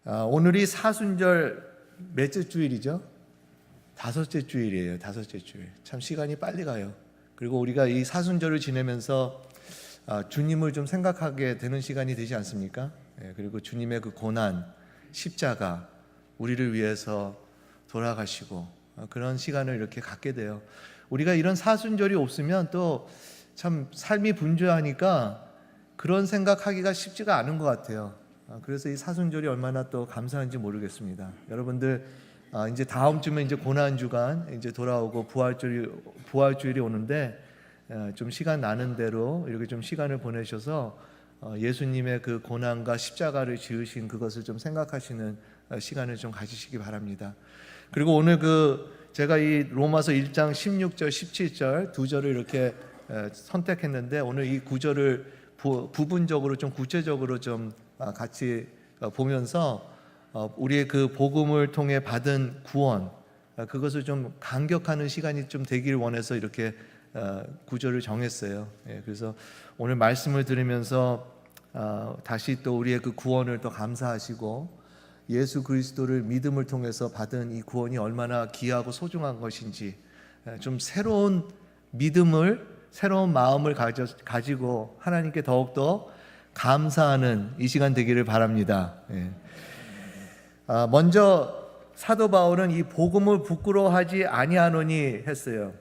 오늘이 사순절 몇째 주일이죠? 5째 주일이에요. 5째 주일. 참 시간이 빨리 가요. 그리고 우리가 이 사순절을 지내면서 주님을 좀 생각하게 되는 시간이 되지 않습니까? 그리고 주님의 그 고난, 십자가, 우리를 위해서 돌아가시고 그런 시간을 이렇게 갖게 돼요. 우리가 이런 사순절이 없으면 또 참 삶이 분주하니까 그런 생각하기가 쉽지가 않은 것 같아요. 그래서 이 사순절이 얼마나 또 감사한지 모르겠습니다. 여러분들 이제 다음 주면 이제 고난 주간 이제 돌아오고 부활주일이 오는데 좀 시간 나는 대로 이렇게 좀 시간을 보내셔서 예수님의 그 고난과 십자가를 지으신 그것을 좀 생각하시는 시간을 좀 가지시기 바랍니다. 그리고 오늘 제가 이 로마서 1장 16절, 17절 두 절을 이렇게 선택했는데 오늘 이 구절을 부분적으로 좀 구체적으로 좀 같이 보면서 우리의 그 복음을 통해 받은 구원 그것을 좀 감격하는 시간이 좀 되길 원해서 이렇게 구절을 정했어요. 그래서 오늘 말씀을 들으면서 다시 또 우리의 그 구원을 또 감사하시고 예수 그리스도를 믿음을 통해서 받은 이 구원이 얼마나 귀하고 소중한 것인지 좀 새로운 믿음을 새로운 마음을 가지고 하나님께 더욱더 감사하는 이 시간 되기를 바랍니다. 먼저 사도 바울은 이 복음을 부끄러워하지 아니하노니 했어요.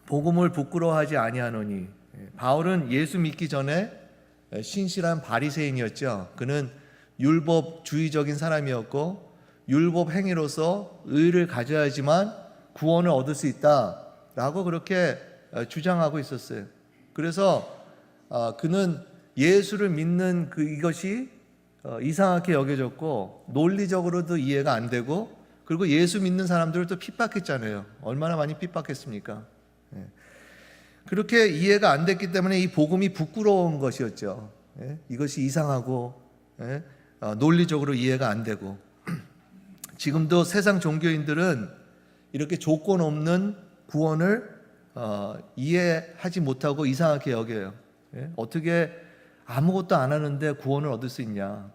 복음을 부끄러워하지 아니하노니. 바울은 예수 믿기 전에 신실한 바리새인이었죠. 그는 율법주의적인 사람이었고 율법 행위로서 의를 가져야지만 구원을 얻을 수 있다라고 그렇게 주장하고 있었어요. 그래서 그는 예수를 믿는 이것이 이상하게 여겨졌고 논리적으로도 이해가 안 되고 그리고 예수 믿는 사람들을 또 핍박했잖아요. 얼마나 많이 핍박했습니까? 그렇게 이해가 안 됐기 때문에 이 복음이 부끄러운 것이었죠. 이것이 이상하고 논리적으로 이해가 안 되고 지금도 세상 종교인들은 이렇게 조건 없는 구원을 이해하지 못하고 이상하게 여겨요. 어떻게 아무것도 안 하는데 구원을 얻을 수 있냐?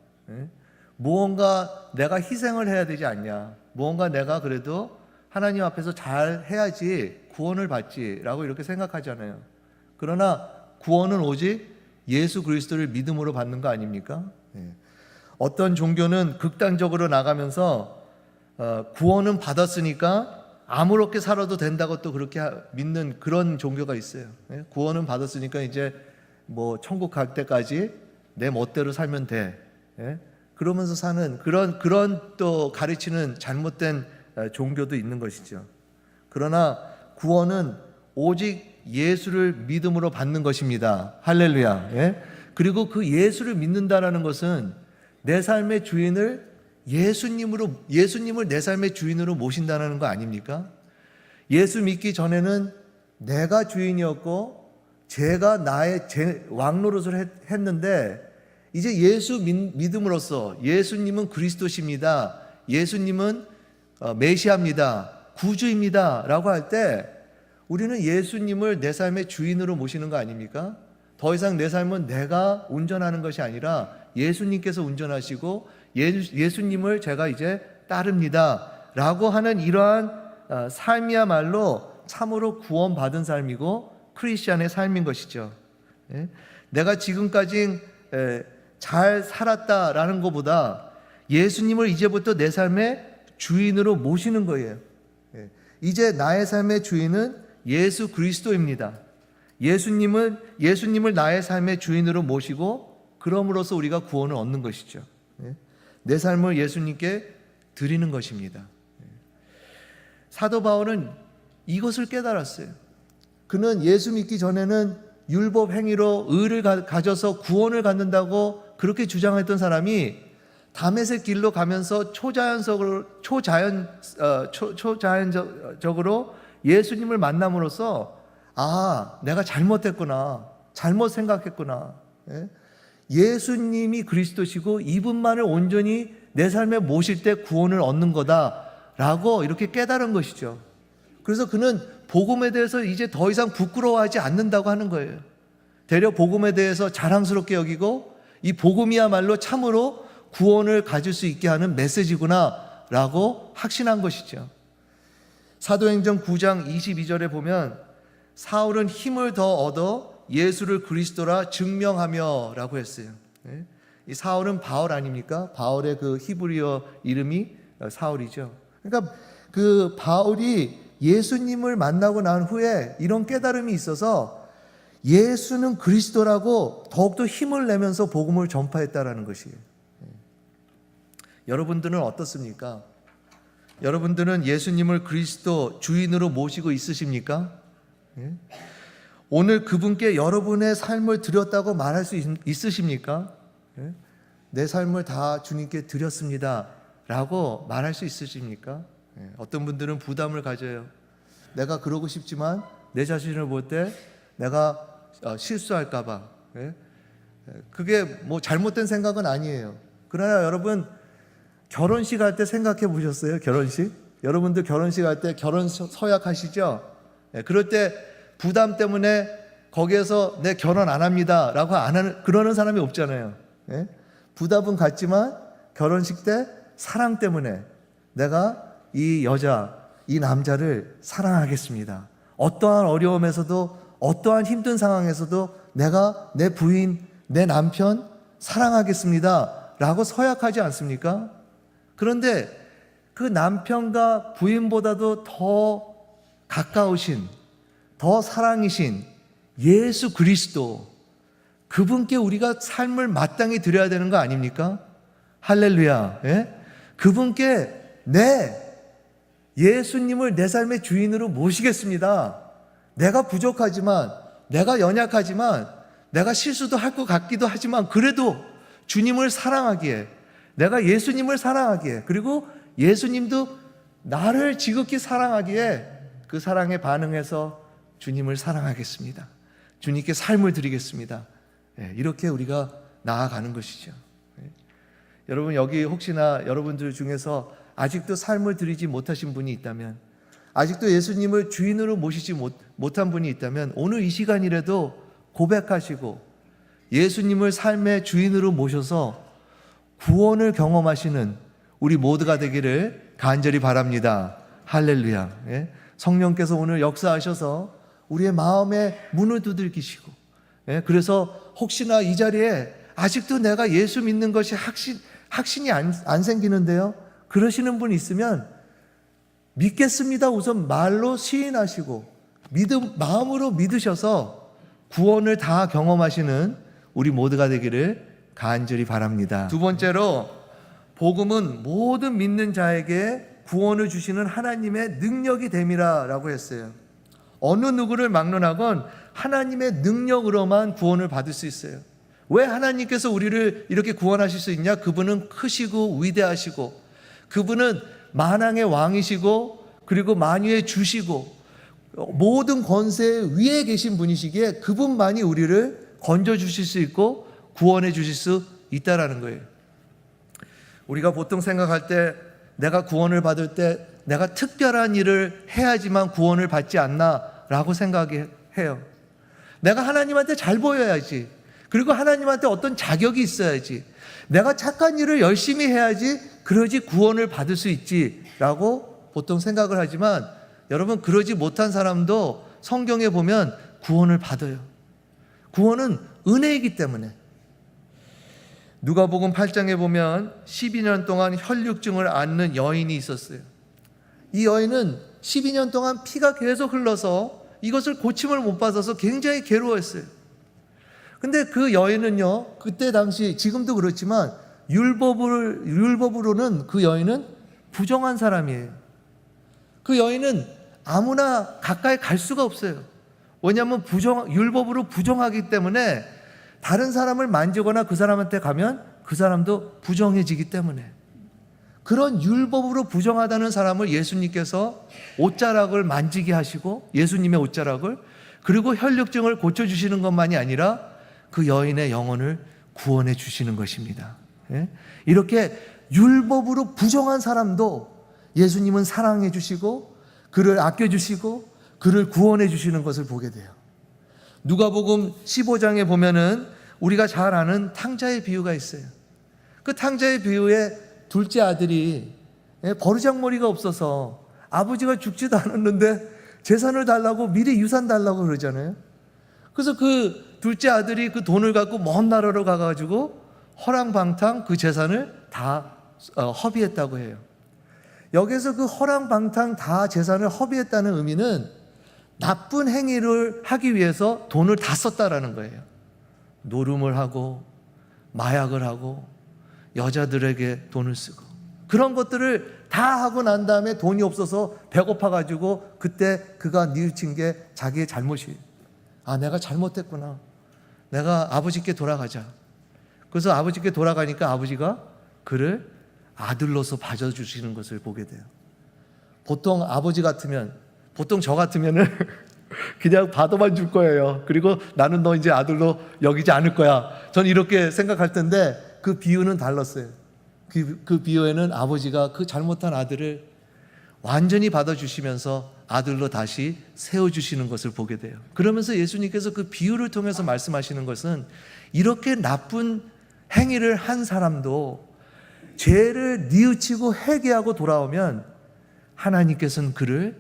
무언가 내가 희생을 해야 되지 않냐? 무언가 내가 그래도 하나님 앞에서 잘 해야지 구원을 받지라고 이렇게 생각하잖아요. 그러나 구원은 오직 예수 그리스도를 믿음으로 받는 거 아닙니까? 어떤 종교는 극단적으로 나가면서 구원은 받았으니까 아무렇게 살아도 된다고 또 그렇게 믿는 그런 종교가 있어요. 구원은 받았으니까 이제 뭐 천국 갈 때까지 내 멋대로 살면 돼. 그러면서 사는 그런 또 가르치는 잘못된 종교도 있는 것이죠. 그러나 구원은 오직 예수를 믿음으로 받는 것입니다. 할렐루야. 그리고 그 예수를 믿는다라는 것은 내 삶의 주인을 예수님을 내 삶의 주인으로 모신다는 거 아닙니까? 예수 믿기 전에는 내가 주인이었고 제가 제 왕노릇을 했는데 이제 예수 믿음으로써 예수님은 그리스도십니다. 예수님은 메시아입니다. 구주입니다. 라고 할 때 우리는 예수님을 내 삶의 주인으로 모시는 거 아닙니까? 더 이상 내 삶은 내가 운전하는 것이 아니라 예수님께서 운전하시고 예수님을 제가 이제 따릅니다. 라고 하는 이러한 삶이야말로 참으로 구원받은 삶이고 크리스찬의 삶인 것이죠. 내가 지금까지 잘 살았다라는 것보다 예수님을 이제부터 내 삶의 주인으로 모시는 거예요. 이제 나의 삶의 주인은 예수 그리스도입니다. 예수님을 나의 삶의 주인으로 모시고 그럼으로써 우리가 구원을 얻는 것이죠. 내 삶을 예수님께 드리는 것입니다. 사도 바울은 이것을 깨달았어요. 그는 예수 믿기 전에는 율법 행위로 의를 가져서 구원을 갖는다고 그렇게 주장했던 사람이 다메섹 길로 가면서 초자연적으로 예수님을 만남으로써 내가 잘못했구나, 잘못 생각했구나. 예수님이 그리스도시고 이분만을 온전히 내 삶에 모실 때 구원을 얻는 거다라고 이렇게 깨달은 것이죠. 그래서 그는 복음에 대해서 이제 더 이상 부끄러워하지 않는다고 하는 거예요. 되려 복음에 대해서 자랑스럽게 여기고 이 복음이야말로 참으로 구원을 가질 수 있게 하는 메시지구나 라고 확신한 것이죠. 사도행전 9장 22절에 보면 사울은 힘을 더 얻어 예수를 그리스도라 증명하며 라고 했어요. 이 사울은 바울 아닙니까? 바울의 그 히브리어 이름이 사울이죠. 그러니까 그 바울이 예수님을 만나고 난 후에 이런 깨달음이 있어서 예수는 그리스도라고 더욱더 힘을 내면서 복음을 전파했다라는 것이에요. 여러분들은 어떻습니까? 여러분들은 예수님을 그리스도 주인으로 모시고 있으십니까? 오늘 그분께 여러분의 삶을 드렸다고 말할 수 있으십니까? 내 삶을 다 주님께 드렸습니다 라고 말할 수 있으십니까? 어떤 분들은 부담을 가져요. 내가 그러고 싶지만 내 자신을 볼 때 내가 실수할까 봐. 그게 뭐 잘못된 생각은 아니에요. 그러나 여러분, 결혼식 할 때 생각해 보셨어요? 결혼식? 여러분들 결혼식 할 때 결혼 서약 하시죠? 그럴 때 부담 때문에 거기에서 내 결혼 안 합니다 라고 안 하는, 그러는 사람이 없잖아요. 부담은 갖지만 결혼식 때 사랑 때문에 내가 이 여자, 이 남자를 사랑하겠습니다. 어떠한 어려움에서도 어떠한 힘든 상황에서도 내가 내 부인, 내 남편 사랑하겠습니다 라고 서약하지 않습니까? 그런데 그 남편과 부인보다도 더 가까우신, 더 사랑이신 예수 그리스도, 그분께 우리가 삶을 마땅히 드려야 되는 거 아닙니까? 할렐루야. 그분께 예수님을 내 삶의 주인으로 모시겠습니다. 내가 부족하지만, 내가 연약하지만, 내가 실수도 할 것 같기도 하지만 그래도 주님을 사랑하기에, 내가 예수님을 사랑하기에, 그리고 예수님도 나를 지극히 사랑하기에 그 사랑에 반응해서 주님을 사랑하겠습니다. 주님께 삶을 드리겠습니다. 이렇게 우리가 나아가는 것이죠. 여러분, 여기 혹시나 여러분들 중에서 아직도 삶을 드리지 못하신 분이 있다면, 아직도 예수님을 주인으로 모시지 못한 분이 있다면 오늘 이 시간이라도 고백하시고 예수님을 삶의 주인으로 모셔서 구원을 경험하시는 우리 모두가 되기를 간절히 바랍니다. 할렐루야. 성령께서 오늘 역사하셔서 우리의 마음에 문을 두들기시고, 그래서 혹시나 이 자리에 아직도 내가 예수 믿는 것이 확신이 안 생기는데요, 그러시는 분 있으면 믿겠습니다 우선 말로 시인하시고 마음으로 믿으셔서 구원을 다 경험하시는 우리 모두가 되기를 간절히 바랍니다. 두 번째로, 복음은 모든 믿는 자에게 구원을 주시는 하나님의 능력이 됨이라 라고 했어요. 어느 누구를 막론하건 하나님의 능력으로만 구원을 받을 수 있어요. 왜 하나님께서 우리를 이렇게 구원하실 수 있냐? 그분은 크시고 위대하시고, 그분은 만왕의 왕이시고, 그리고 만유의 주시고, 모든 권세 위에 계신 분이시기에 그분만이 우리를 건져주실 수 있고 구원해 주실 수 있다라는 거예요. 우리가 보통 생각할 때 내가 구원을 받을 때 내가 특별한 일을 해야지만 구원을 받지 않나 라고 생각해요. 내가 하나님한테 잘 보여야지, 그리고 하나님한테 어떤 자격이 있어야지, 내가 착한 일을 열심히 해야지 그러지 구원을 받을 수 있지 라고 보통 생각을 하지만, 여러분, 그러지 못한 사람도 성경에 보면 구원을 받아요. 구원은 은혜이기 때문에. 누가복음 8장에 보면 12년 동안 혈육증을 앓는 여인이 있었어요. 이 여인은 12년 동안 피가 계속 흘러서 이것을 고침을 못 받아서 굉장히 괴로워했어요. 근데 그 여인은요, 그때 당시, 지금도 그렇지만 율법으로는 그 여인은 부정한 사람이에요. 그 여인은 아무나 가까이 갈 수가 없어요. 왜냐하면 율법으로 부정하기 때문에 다른 사람을 만지거나 그 사람한테 가면 그 사람도 부정해지기 때문에, 그런 율법으로 부정하다는 사람을 예수님께서 옷자락을 만지게 하시고, 예수님의 옷자락을, 그리고 혈육증을 고쳐주시는 것만이 아니라 그 여인의 영혼을 구원해 주시는 것입니다. 이렇게 율법으로 부정한 사람도 예수님은 사랑해 주시고 그를 아껴주시고 그를 구원해 주시는 것을 보게 돼요. 누가복음 15장에 보면은 우리가 잘 아는 탕자의 비유가 있어요. 그 탕자의 비유에 둘째 아들이 버르장머리가 없어서 아버지가 죽지도 않았는데 재산을 달라고 미리 유산 달라고 그러잖아요. 그래서 그 둘째 아들이 그 돈을 갖고 먼 나라로 가가지고 허랑방탕 그 재산을 다 허비했다고 해요. 여기서 그 허랑방탕 다 재산을 허비했다는 의미는 나쁜 행위를 하기 위해서 돈을 다 썼다라는 거예요. 노름을 하고 마약을 하고 여자들에게 돈을 쓰고 그런 것들을 다 하고 난 다음에 돈이 없어서 배고파가지고 그때 그가 뉘우친 게 자기의 잘못이에요. 아, 내가 잘못했구나. 내가 아버지께 돌아가자. 그래서 아버지께 돌아가니까 아버지가 그를 아들로서 봐주시는 것을 보게 돼요. 보통 아버지 같으면, 보통 저 같으면은 그냥 받아만 줄 거예요. 그리고 나는 너 이제 아들로 여기지 않을 거야. 전 이렇게 생각할 텐데 그 비유는 달랐어요. 그 비유에는 아버지가 그 잘못한 아들을 완전히 받아주시면서 아들로 다시 세워주시는 것을 보게 돼요. 그러면서 예수님께서 그 비유를 통해서 말씀하시는 것은 이렇게 나쁜 행위를 한 사람도 죄를 뉘우치고 회개하고 돌아오면 하나님께서는 그를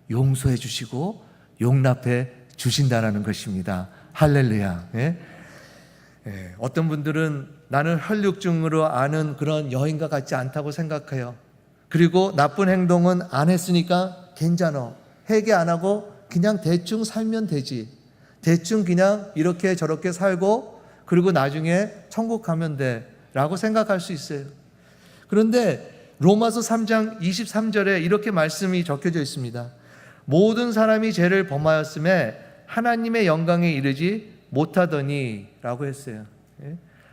용서해 주시고 용납해 주신다라는 것입니다. 할렐루야. 예? 어떤 분들은 나는 혈육증으로 아는 그런 여인과 같지 않다고 생각해요. 그리고 나쁜 행동은 안 했으니까 괜찮아. 회개 안 하고 그냥 대충 살면 되지. 대충 그냥 이렇게 저렇게 살고 그리고 나중에 천국 가면 돼 라고 생각할 수 있어요. 그런데 로마서 3장 23절에 이렇게 말씀이 적혀져 있습니다. 모든 사람이 죄를 범하였음에 하나님의 영광에 이르지 못하더니 라고 했어요.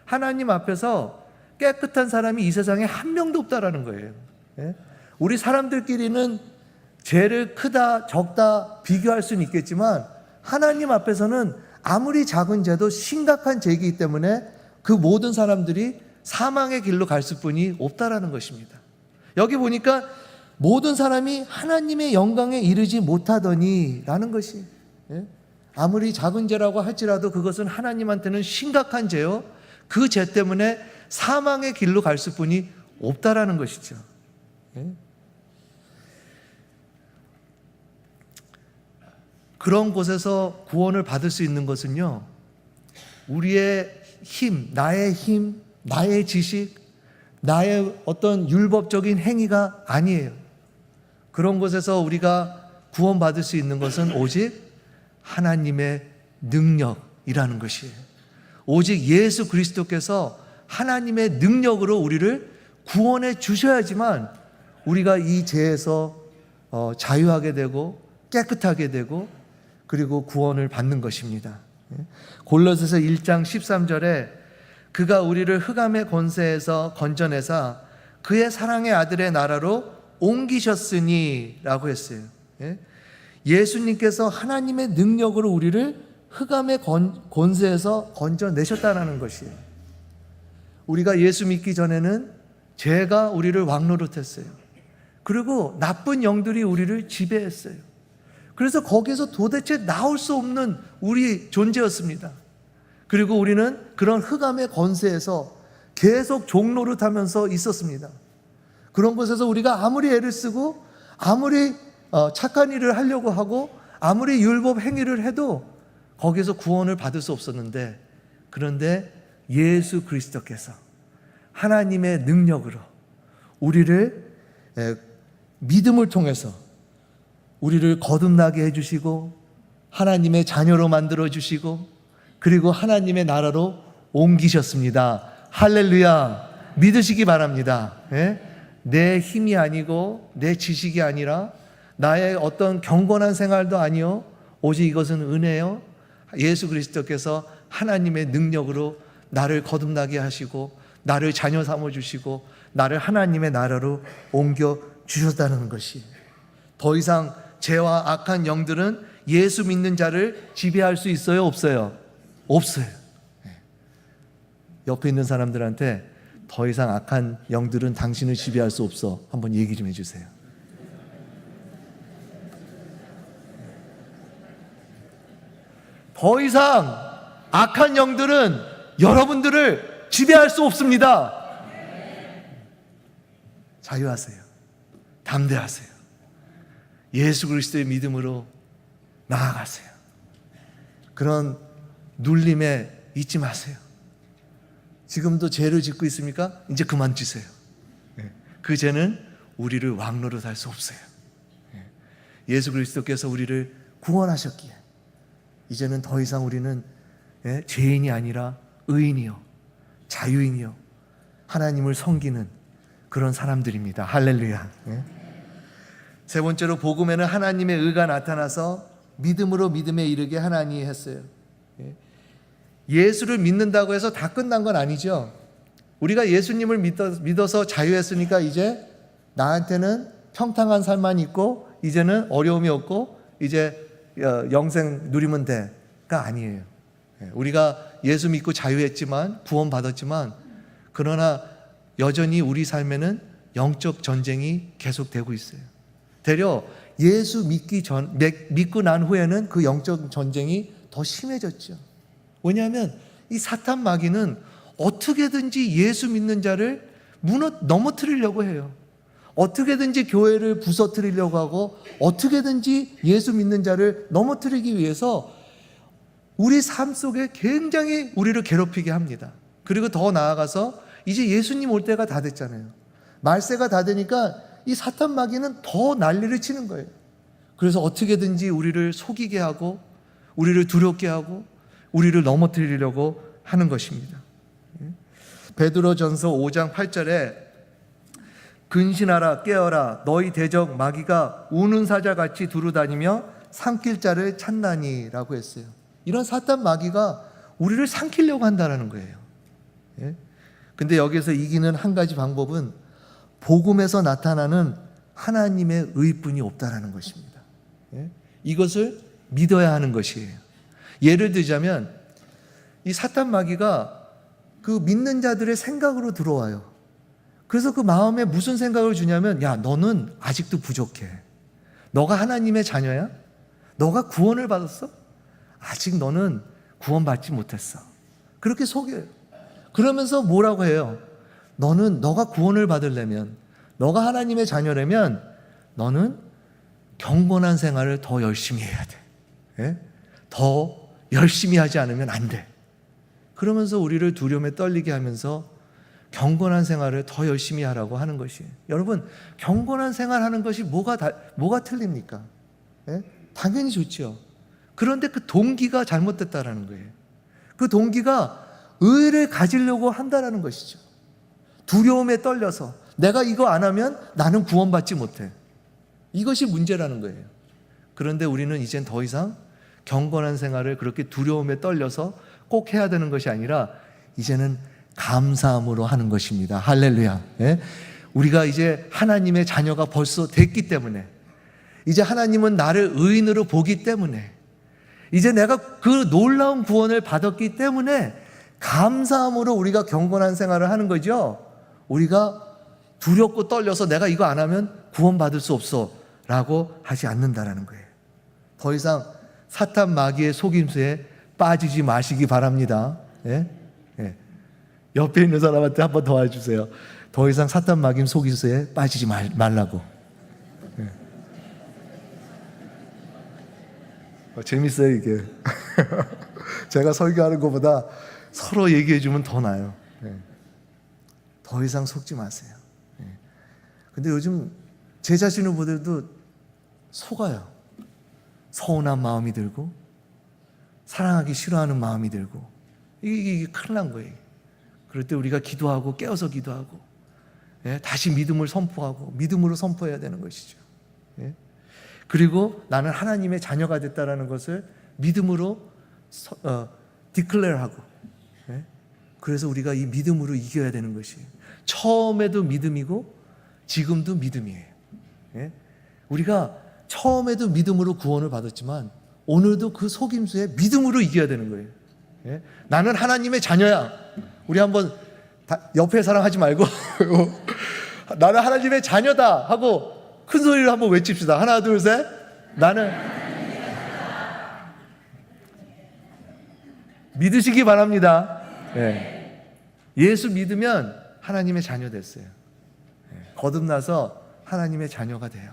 하나님 앞에서 깨끗한 사람이 이 세상에 한 명도 없다라는 거예요. 우리 사람들끼리는 죄를 크다 적다 비교할 수는 있겠지만 하나님 앞에서는 아무리 작은 죄도 심각한 죄이기 때문에 그 모든 사람들이 사망의 길로 갈 수뿐이 없다라는 것입니다. 여기 보니까 모든 사람이 하나님의 영광에 이르지 못하더니 라는 것이, 아무리 작은 죄라고 할지라도 그것은 하나님한테는 심각한 죄요, 그 죄 때문에 사망의 길로 갈 수뿐이 없다라는 것이죠. 그런 곳에서 구원을 받을 수 있는 것은요, 우리의 힘, 나의 지식, 나의 어떤 율법적인 행위가 아니에요. 그런 곳에서 우리가 구원받을 수 있는 것은 오직 하나님의 능력이라는 것이에요. 오직 예수 그리스도께서 하나님의 능력으로 우리를 구원해 주셔야지만 우리가 이 죄에서 자유하게 되고 깨끗하게 되고 그리고 구원을 받는 것입니다. 골로새서 1장 13절에 그가 우리를 흑암의 권세에서 건져내사 그의 사랑의 아들의 나라로 옮기셨으니 라고 했어요. 예수님께서 하나님의 능력으로 우리를 흑암의 권세에서 건져내셨다는 것이에요. 우리가 예수 믿기 전에는 죄가 우리를 왕노릇했어요. 그리고 나쁜 영들이 우리를 지배했어요. 그래서 거기서 도대체 나올 수 없는 우리 존재였습니다. 그리고 우리는 그런 흑암의 권세에서 계속 종노릇하면서 있었습니다. 그런 곳에서 우리가 아무리 애를 쓰고 아무리 착한 일을 하려고 하고 아무리 율법 행위를 해도 거기서 구원을 받을 수 없었는데, 그런데 예수 그리스도께서 하나님의 능력으로 우리를 믿음을 통해서 우리를 거듭나게 해주시고 하나님의 자녀로 만들어주시고 그리고 하나님의 나라로 옮기셨습니다. 할렐루야. 믿으시기 바랍니다. 내 힘이 아니고 내 지식이 아니라 나의 어떤 경건한 생활도 아니요, 오직 이것은 은혜요, 예수 그리스도께서 하나님의 능력으로 나를 거듭나게 하시고 나를 자녀 삼아주시고 나를 하나님의 나라로 옮겨주셨다는 것이, 더 이상 죄와 악한 영들은 예수 믿는 자를 지배할 수 있어요? 없어요? 없어요. 옆에 있는 사람들한테 더 이상 악한 영들은 당신을 지배할 수 없어, 한번 얘기 좀 해주세요. 더 이상 악한 영들은 여러분들을 지배할 수 없습니다. 자유하세요. 담대하세요. 예수 그리스도의 믿음으로 나아가세요. 그런 눌림에 잊지 마세요. 지금도 죄를 짓고 있습니까? 이제 그만 지세요. 그 죄는 우리를 왕노릇 할 수 없어요. 예수 그리스도께서 우리를 구원하셨기에 이제는 더 이상 우리는 죄인이 아니라 의인이요, 자유인이요, 하나님을 섬기는 그런 사람들입니다. 할렐루야. 세 번째로 복음에는 하나님의 의가 나타나서 믿음으로 믿음에 이르게 하나님이 했어요. 예수를 믿는다고 해서 다 끝난 건 아니죠. 우리가 예수님을 믿어서 자유했으니까 이제 나한테는 평탄한 삶만 있고 이제는 어려움이 없고 이제 영생 누리면 돼가 아니에요. 우리가 예수 믿고 자유했지만, 구원받았지만, 그러나 여전히 우리 삶에는 영적 전쟁이 계속되고 있어요. 되려 예수 믿고 난 후에는 그 영적 전쟁이 더 심해졌죠. 왜냐하면 이 사탄 마귀는 어떻게든지 예수 믿는 자를 넘어뜨리려고 해요. 어떻게든지 교회를 부서뜨리려고 하고 어떻게든지 예수 믿는 자를 넘어뜨리기 위해서 우리 삶 속에 굉장히 우리를 괴롭히게 합니다. 그리고 더 나아가서 이제 예수님 올 때가 다 됐잖아요. 말세가 다 되니까 이 사탄 마귀는 더 난리를 치는 거예요. 그래서 어떻게든지 우리를 속이게 하고 우리를 두렵게 하고 우리를 넘어뜨리려고 하는 것입니다. 베드로전서 5장 8절에 근신하라 깨어라 너희 대적 마귀가 우는 사자같이 두루다니며 삼킬 자를 찾나니 라고 했어요. 이런 사탄 마귀가 우리를 삼키려고 한다는 거예요. 근데 여기서 이기는 한 가지 방법은 복음에서 나타나는 하나님의 의뿐이 없다라는 것입니다. 이것을 믿어야 하는 것이에요. 예를 들자면 이 사탄 마귀가 그 믿는 자들의 생각으로 들어와요. 그래서 그 마음에 무슨 생각을 주냐면, 야, 너는 아직도 부족해. 너가 하나님의 자녀야? 너가 구원을 받았어? 아직 너는 구원받지 못했어. 그렇게 속여요. 그러면서 뭐라고 해요? 너가 구원을 받으려면, 너가 하나님의 자녀라면 너는 경건한 생활을 더 열심히 해야 돼. 더 열심히 하지 않으면 안 돼. 그러면서 우리를 두려움에 떨리게 하면서 경건한 생활을 더 열심히 하라고 하는 것이에요. 여러분, 경건한 생활하는 것이 뭐가 틀립니까? 당연히 좋죠. 그런데 그 동기가 잘못됐다라는 거예요. 그 동기가 의를 가지려고 한다라는 것이죠. 두려움에 떨려서 내가 이거 안 하면 나는 구원받지 못해. 이것이 문제라는 거예요. 그런데 우리는 이젠 더 이상 경건한 생활을 그렇게 두려움에 떨려서 꼭 해야 되는 것이 아니라 이제는 감사함으로 하는 것입니다. 할렐루야. 우리가 이제 하나님의 자녀가 벌써 됐기 때문에, 이제 하나님은 나를 의인으로 보기 때문에, 이제 내가 그 놀라운 구원을 받았기 때문에 감사함으로 우리가 경건한 생활을 하는 거죠. 우리가 두렵고 떨려서 내가 이거 안 하면 구원받을 수 없어 라고 하지 않는다라는 거예요. 더 이상 사탄 마귀의 속임수에 빠지지 마시기 바랍니다. 옆에 있는 사람한테 한번 도와주세요. 더 이상 사탄 마귀 속임수에 빠지지 말라고. 재밌어요 이게. 제가 설교하는 것보다 서로 얘기해 주면 더 나아요. 더 이상 속지 마세요. 근데 요즘 제 자신을 보더라도 속아요. 서운한 마음이 들고 사랑하기 싫어하는 마음이 들고 이게 큰일 난 거예요. 그럴 때 우리가 기도하고 깨어서 기도하고 다시 믿음을 선포하고 믿음으로 선포해야 되는 것이죠. 그리고 나는 하나님의 자녀가 됐다는 것을 믿음으로 디클레어하고, 그래서 우리가 이 믿음으로 이겨야 되는 것이에요. 처음에도 믿음이고 지금도 믿음이에요. 우리가 처음에도 믿음으로 구원을 받았지만 오늘도 그 속임수에 믿음으로 이겨야 되는 거예요. 나는 하나님의 자녀야. 우리 한번 옆에 사람하지 말고 나는 하나님의 자녀다 하고 큰 소리로 한번 외칩시다. 하나 둘 셋. 나는 믿으시기 바랍니다. 예수 믿으면 하나님의 자녀 됐어요. 거듭나서 하나님의 자녀가 돼요.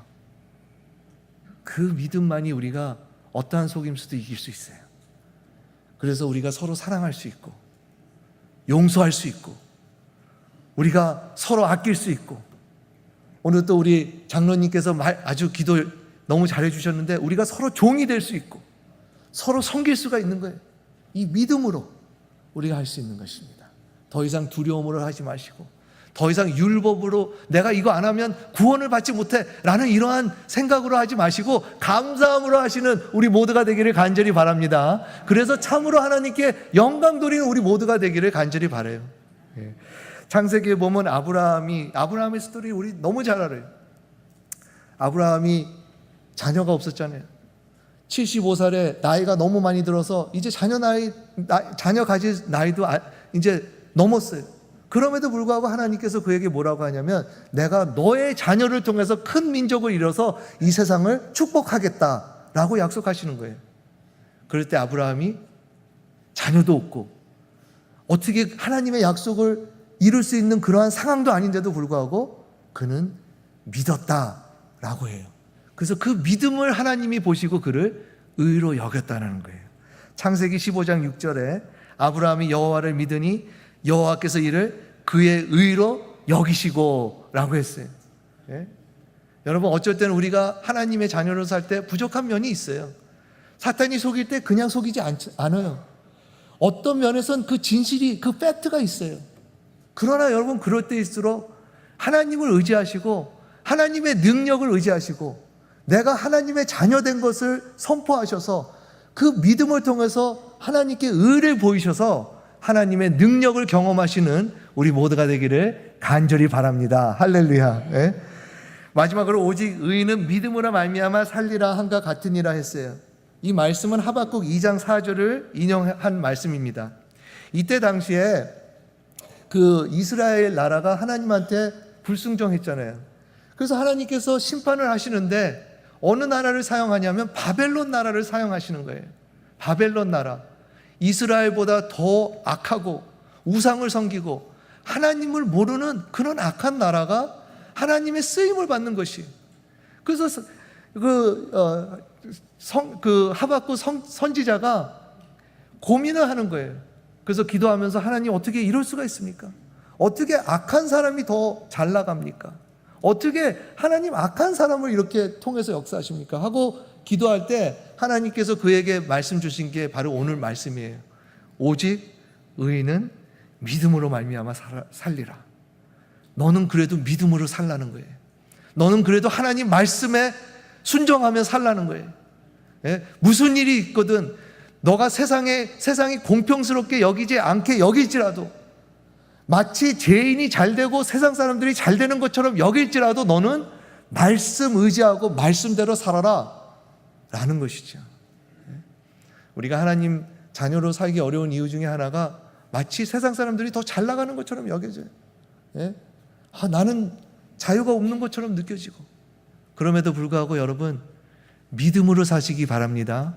그 믿음만이 우리가 어떠한 속임수도 이길 수 있어요. 그래서 우리가 서로 사랑할 수 있고, 용서할 수 있고, 우리가 서로 아낄 수 있고, 오늘 또 우리 장로님께서 아주 기도 너무 잘해 주셨는데, 우리가 서로 종이 될 수 있고 서로 섬길 수가 있는 거예요. 이 믿음으로 우리가 할 수 있는 것입니다. 더 이상 두려움으로 하지 마시고, 더 이상 율법으로 내가 이거 안 하면 구원을 받지 못해 라는 이러한 생각으로 하지 마시고 감사함으로 하시는 우리 모두가 되기를 간절히 바랍니다. 그래서 참으로 하나님께 영광 돌리는 우리 모두가 되기를 간절히 바라요. 창세기에 보면 아브라함의 스토리 우리 너무 잘 알아요. 아브라함이 자녀가 없었잖아요. 75살에 나이가 너무 많이 들어서 이제 자녀 가질 나이도 이제 넘었어요. 그럼에도 불구하고 하나님께서 그에게 뭐라고 하냐면, 내가 너의 자녀를 통해서 큰 민족을 이뤄서 이 세상을 축복하겠다라고 약속하시는 거예요. 그럴 때 아브라함이 자녀도 없고 어떻게 하나님의 약속을 이룰 수 있는 그러한 상황도 아닌데도 불구하고 그는 믿었다라고 해요. 그래서 그 믿음을 하나님이 보시고 그를 의로 여겼다는 거예요. 창세기 15장 6절에 아브라함이 여호와를 믿으니 여호와께서 이를 그의 의로 여기시고 라고 했어요. 예? 여러분, 어쩔 때는 우리가 하나님의 자녀로 살 때 부족한 면이 있어요. 사탄이 속일 때 그냥 속이지 않아요. 어떤 면에선 그 진실이, 그 팩트가 있어요. 그러나 여러분, 그럴 때일수록 하나님을 의지하시고 하나님의 능력을 의지하시고 내가 하나님의 자녀된 것을 선포하셔서 그 믿음을 통해서 하나님께 의를 보이셔서 하나님의 능력을 경험하시는 우리 모두가 되기를 간절히 바랍니다. 할렐루야. 예? 마지막으로 오직 의인은 믿음으로 말미암아 살리라 한가 같으니라 했어요. 이 말씀은 하박국 2장 4절을 인용한 말씀입니다. 이때 당시에 그 이스라엘 나라가 하나님한테 불순종했잖아요. 그래서 하나님께서 심판을 하시는데 어느 나라를 사용하냐면 바벨론 나라를 사용하시는 거예요. 바벨론 나라. 이스라엘보다 더 악하고 우상을 섬기고 하나님을 모르는 그런 악한 나라가 하나님의 쓰임을 받는 것이. 그래서 하박국 선지자가 고민을 하는 거예요. 그래서 기도하면서, 하나님 어떻게 이럴 수가 있습니까? 어떻게 악한 사람이 더 잘 나갑니까? 어떻게 하나님 악한 사람을 이렇게 통해서 역사하십니까? 하고 기도할 때 하나님께서 그에게 말씀 주신 게 바로 오늘 말씀이에요. 오직 의인은 믿음으로 말미암아 살리라. 너는 그래도 믿음으로 살라는 거예요. 너는 그래도 하나님 말씀에 순종하며 살라는 거예요. 예? 무슨 일이 있거든 너가 세상이 공평스럽게 여기지 않게 여길지라도, 마치 죄인이 잘 되고 세상 사람들이 잘 되는 것처럼 여길지라도 너는 말씀 의지하고 말씀대로 살아라 라는 것이죠. 우리가 하나님 자녀로 살기 어려운 이유 중에 하나가 마치 세상 사람들이 더 잘 나가는 것처럼 여겨져요. 나는 자유가 없는 것처럼 느껴지고. 그럼에도 불구하고 여러분, 믿음으로 사시기 바랍니다.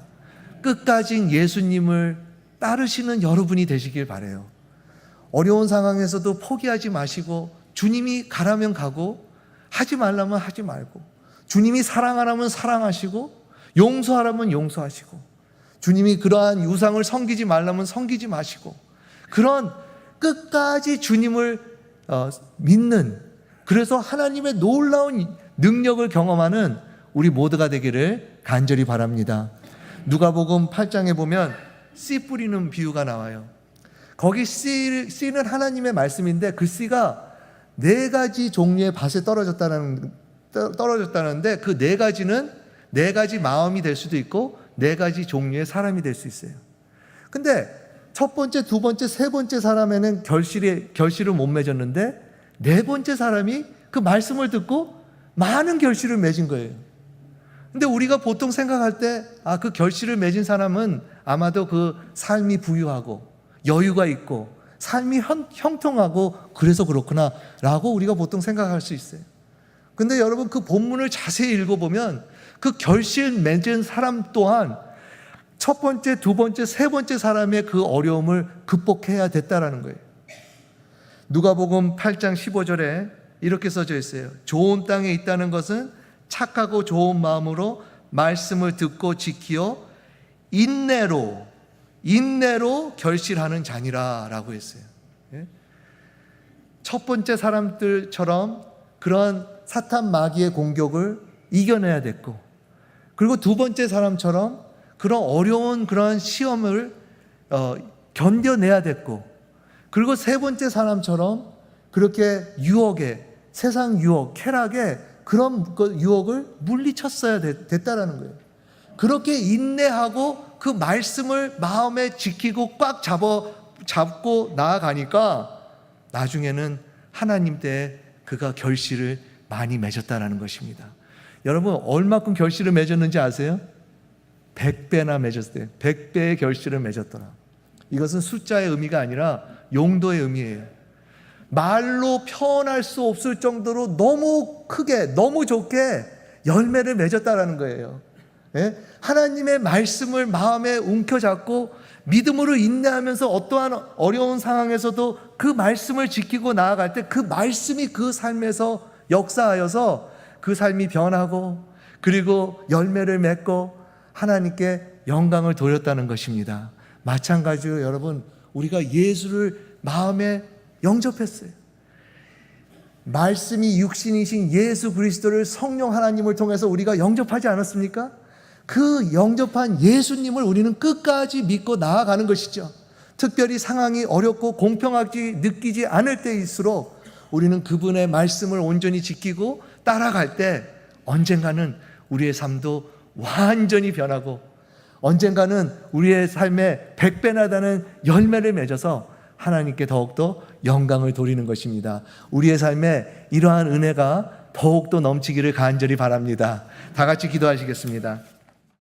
끝까지 예수님을 따르시는 여러분이 되시길 바라요. 어려운 상황에서도 포기하지 마시고, 주님이 가라면 가고 하지 말라면 하지 말고, 주님이 사랑하라면 사랑하시고 용서하라면 용서하시고, 주님이 그러한 유상을 섬기지 말라면 섬기지 마시고, 그런 끝까지 주님을 믿는, 그래서 하나님의 놀라운 능력을 경험하는 우리 모두가 되기를 간절히 바랍니다. 누가복음 8장에 보면 씨 뿌리는 비유가 나와요. 거기 씨는 하나님의 말씀인데 그 씨가 4가지 종류의 밭에 떨어졌다는데 그 4가지는 4가지 마음이 될 수도 있고 4가지 종류의 사람이 될 수 있어요. 근데 첫 번째, 두 번째, 세 번째 사람에는 결실을 못 맺었는데 4번째 사람이 그 말씀을 듣고 많은 결실을 맺은 거예요. 근데 우리가 보통 생각할 때 그 결실을 맺은 사람은 아마도 그 삶이 부유하고 여유가 있고 삶이 형통하고 그래서 그렇구나 라고 우리가 보통 생각할 수 있어요. 근데 여러분, 그 본문을 자세히 읽어보면 그 결실 맺은 사람 또한 첫 번째, 두 번째, 세 번째 사람의 그 어려움을 극복해야 됐다라는 거예요. 누가복음 8장 15절에 이렇게 써져 있어요. 좋은 땅에 있다는 것은 착하고 좋은 마음으로 말씀을 듣고 지키어 인내로 결실하는 자니라 라고 했어요. 첫 번째 사람들처럼 그런 사탄 마귀의 공격을 이겨내야 됐고, 그리고 두 번째 사람처럼 그런 어려운 그런 시험을 견뎌내야 됐고, 그리고 세 번째 사람처럼 그렇게 유혹에, 세상 유혹, 쾌락에 그런 유혹을 물리쳤어야 됐다라는 거예요. 그렇게 인내하고 그 말씀을 마음에 지키고 꽉 잡고 나아가니까 나중에는 하나님 때에 그가 결실을 많이 맺었다라는 것입니다. 여러분, 얼마큼 결실을 맺었는지 아세요? 100배나 맺었어요. 100배의 결실을 맺었더라. 이것은 숫자의 의미가 아니라 용도의 의미예요. 말로 표현할 수 없을 정도로 너무 크게, 너무 좋게 열매를 맺었다라는 거예요. 하나님의 말씀을 마음에 움켜잡고 믿음으로 인내하면서 어떠한 어려운 상황에서도 그 말씀을 지키고 나아갈 때 그 말씀이 그 삶에서 역사하여서 그 삶이 변하고, 그리고 열매를 맺고 하나님께 영광을 돌렸다는 것입니다. 마찬가지로 여러분, 우리가 예수를 마음에 영접했어요. 말씀이 육신이신 예수 그리스도를 성령 하나님을 통해서 우리가 영접하지 않았습니까? 그 영접한 예수님을 우리는 끝까지 믿고 나아가는 것이죠. 특별히 상황이 어렵고 공평하게 느끼지 않을 때일수록 우리는 그분의 말씀을 온전히 지키고 따라갈 때 언젠가는 우리의 삶도 완전히 변하고, 언젠가는 우리의 삶에 100배나 되는 열매를 맺어서 하나님께 더욱더 영광을 돌리는 것입니다. 우리의 삶에 이러한 은혜가 더욱더 넘치기를 간절히 바랍니다. 다 같이 기도하시겠습니다.